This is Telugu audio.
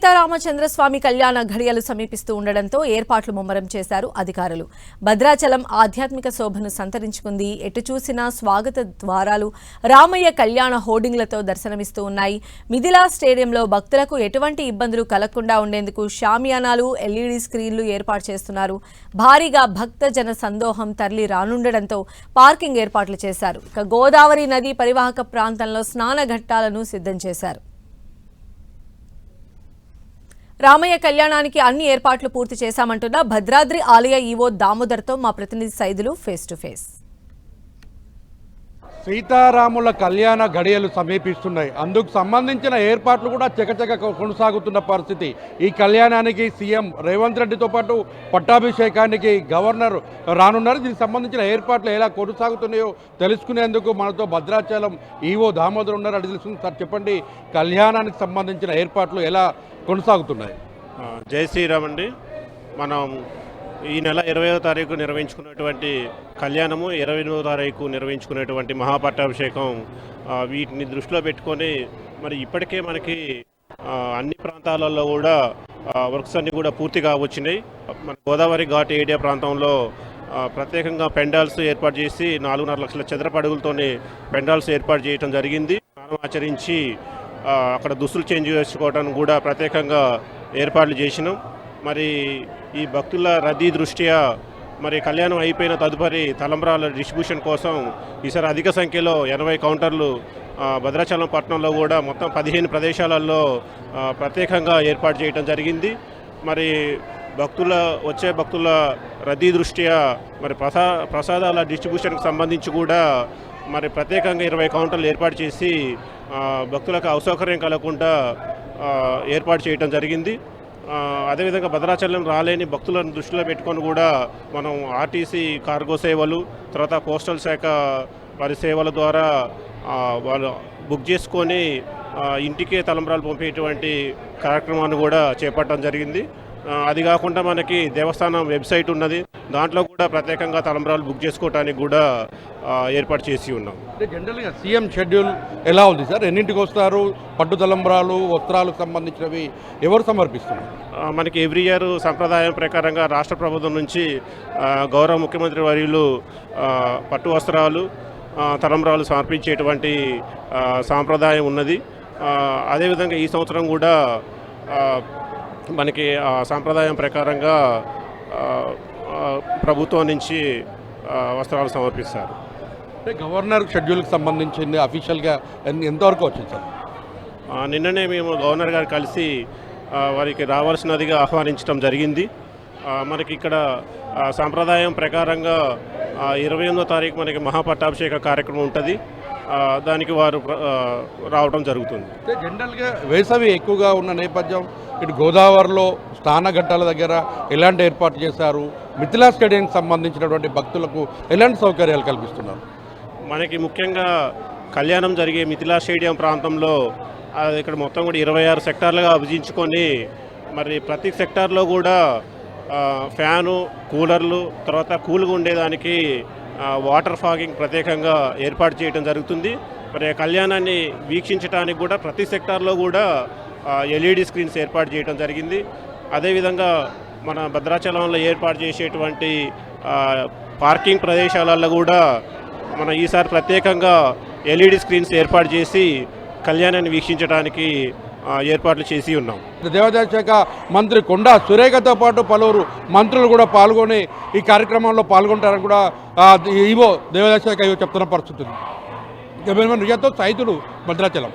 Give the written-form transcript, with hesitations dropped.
సీతారామచంద్రస్వామి కళ్యాణ ఘడియలు సమీపిస్తూ ఉండడంతో ఏర్పాట్లు ముమ్మరం చేశారు అధికారులు. భద్రాచలం ఆధ్యాత్మిక శోభను సంతరించుకుంది. ఎటు చూసినా స్వాగత ద్వారాలు, రామయ్య కళ్యాణ హోర్డింగ్లతో దర్శనమిస్తూ ఉన్నాయి. మిథిలా స్టేడియంలో భక్తులకు ఎటువంటి ఇబ్బందులు కలగకుండా ఉండేందుకు షామియానాలు, ఎల్ఈడీ స్క్రీన్లు ఏర్పాటు చేస్తున్నారు. భారీగా భక్త జన సందోహం తరలి రానుండడంతో పార్కింగ్ ఏర్పాట్లు చేశారు. ఇక గోదావరి నది పరివాహక ప్రాంతంలో స్నాన ఘట్టాలను సిద్ధం చేశారు. రామయ్య కళ్యాణానికి అన్ని ఏర్పాట్లు పూర్తి చేశామంటున్న భద్రాద్రి ఆలయ ఈవో దామోదర్తో మా ప్రతినిధి సైదులు ఫేస్ టు ఫేస్. సీతారాముల కళ్యాణ ఘడియలు సమీపిస్తున్నాయి. అందుకు సంబంధించిన ఏర్పాట్లు కూడా చకచక కొనసాగుతున్న పరిస్థితి. ఈ కళ్యాణానికి సీఎం రేవంత్ రెడ్డితో పాటు పట్టాభిషేకానికి గవర్నర్ రానున్నారు. దీనికి సంబంధించిన ఏర్పాట్లు ఎలా కొనసాగుతున్నాయో తెలుసుకునేందుకు మనతో భద్రాచలం ఈవో దామోదర్ ఉన్నారు. అది తెలుసుకుంది. సార్ చెప్పండి, కళ్యాణానికి సంబంధించిన ఏర్పాట్లు ఎలా కొనసాగుతున్నాయి? జై శ్రీరామ్ అండి. మనం ఈ నెల 20వ తారీఖు నిర్వహించుకున్నటువంటి కళ్యాణము, 28వ తారీఖు నిర్వహించుకునేటువంటి మహాపట్టాభిషేకం, వీటిని దృష్టిలో పెట్టుకొని మరి ఇప్పటికే మనకి అన్ని ప్రాంతాలలో కూడా వర్క్స్ అన్నీ కూడా పూర్తిగా వచ్చినాయి. మన గోదావరి ఘాట్ ఏరియా ప్రాంతంలో ప్రత్యేకంగా పెండాల్స్ ఏర్పాటు చేసి 4.5 లక్షల చదరపు అడుగులతోనే పెండాల్స్ ఏర్పాటు చేయడం జరిగింది. స్నానం ఆచరించి అక్కడ దుస్తులు చేంజ్ చేసుకోవడానికి కూడా ప్రత్యేకంగా ఏర్పాట్లు చేసినాం. మరి ఈ భక్తుల రద్దీ దృష్ట్యా మరి కళ్యాణం అయిపోయిన తదుపరి తలంబ్రాల డిస్ట్రిబ్యూషన్ కోసం ఈసారి అధిక సంఖ్యలో 80 కౌంటర్లు భద్రాచలం పట్టణంలో కూడా మొత్తం 15 ప్రదేశాలలో ప్రత్యేకంగా ఏర్పాటు చేయడం జరిగింది. మరి వచ్చే భక్తుల రద్దీ దృష్ట్యా మరి ప్రసాదాల డిస్ట్రిబ్యూషన్కి సంబంధించి కూడా మరి ప్రత్యేకంగా 20 కౌంటర్లు ఏర్పాటు చేసి భక్తులకు అసౌకర్యం కలగకుండా ఏర్పాటు చేయడం జరిగింది. అదేవిధంగా భద్రాచలం రాలేని భక్తులను దృష్టిలో పెట్టుకొని కూడా మనం ఆర్టీసీ కార్గో సేవలు, తర్వాత పోస్టల్ శాఖ వారి సేవల ద్వారా వాళ్ళు బుక్ చేసుకొని ఇంటికే తలంబ్రాలు పంపేటువంటి కార్యక్రమాన్ని కూడా చేపట్టడం జరిగింది. అది కాకుండా మనకి దేవస్థానం వెబ్సైట్ ఉన్నది, దాంట్లో కూడా ప్రత్యేకంగా తలంబ్రాలు బుక్ చేసుకోవడానికి కూడా ఏర్పాటు చేసి ఉన్నాం. అంటే జనరల్గా సీఎం షెడ్యూల్ ఎలా ఉంది సార్? ఎన్నింటికి వస్తారు? పట్టు తలంబ్రాలు, వస్త్రాలకు సంబంధించినవి ఎవరు సమర్పిస్తున్నారు? మనకి ఎవ్రీ ఇయర్ సంప్రదాయం ప్రకారంగా రాష్ట్ర ప్రభుత్వం నుంచి గౌరవ ముఖ్యమంత్రి వర్యులు పట్టు వస్త్రాలు, తలంబ్రాలు సమర్పించేటువంటి సాంప్రదాయం ఉన్నది. అదేవిధంగా ఈ సంవత్సరం కూడా మనకి సాంప్రదాయం ప్రకారంగా ప్రభుత్వం నుంచి వస్త్రాలు సమర్పిస్తారు. అంటే గవర్నర్ షెడ్యూల్కి సంబంధించింది అఫీషియల్గా ఎంతవరకు వచ్చింది సార్? నిన్ననే మేము గవర్నర్ గారు కలిసి వారికి రావాల్సినదిగా ఆహ్వానించడం జరిగింది. మనకి ఇక్కడ సాంప్రదాయం ప్రకారంగా 28వ తారీఖు మనకి మహాపట్టాభిషేక కార్యక్రమం ఉంటుంది. దానికి వారు రావడం జరుగుతుంది. జనరల్గా వేసవి ఎక్కువగా ఉన్న నేపథ్యం, ఇటు గోదావరిలో స్నాన ఘట్టాల దగ్గర ఎలాంటి ఏర్పాటు చేశారు? మిథిలా స్టేడియంకి సంబంధించినటువంటి భక్తులకు ఎలాంటి సౌకర్యాలు కల్పిస్తున్నారు? మనకి ముఖ్యంగా కళ్యాణం జరిగే మిథిలా స్టేడియం ప్రాంతంలో ఇక్కడ మొత్తం కూడా 26 సెక్టార్లుగా విభజించుకొని మరి ప్రతి సెక్టార్లో కూడా ఫ్యాను, కూలర్లు, తర్వాత కూల్గా ఉండేదానికి వాటర్ ఫాగింగ్ ప్రత్యేకంగా ఏర్పాటు చేయడం జరుగుతుంది. మరి కళ్యాణాన్ని వీక్షించడానికి కూడా ప్రతి సెక్టార్లో కూడా ఎల్ఈడి స్క్రీన్స్ ఏర్పాటు చేయడం జరిగింది. అదేవిధంగా మన భద్రాచలంలో ఏర్పాటు చేసేటువంటి పార్కింగ్ ప్రదేశాలలో కూడా మన ఈసారి ప్రత్యేకంగా ఎల్ఈడి స్క్రీన్స్ ఏర్పాటు చేసి కళ్యాణాన్ని వీక్షించడానికి ఏర్పాట్లు చేసి ఉన్నాం. దేవాదాయ శాఖ మంత్రి కొండా సురేఖతో పాటు పలువురు మంత్రులు కూడా పాల్గొని ఈ కార్యక్రమంలో పాల్గొంటారని కూడా ఈవో దేవాదాయ శాఖ చెప్తున్న పరిస్థితి. రియాతో సైతులు భద్రాచలం.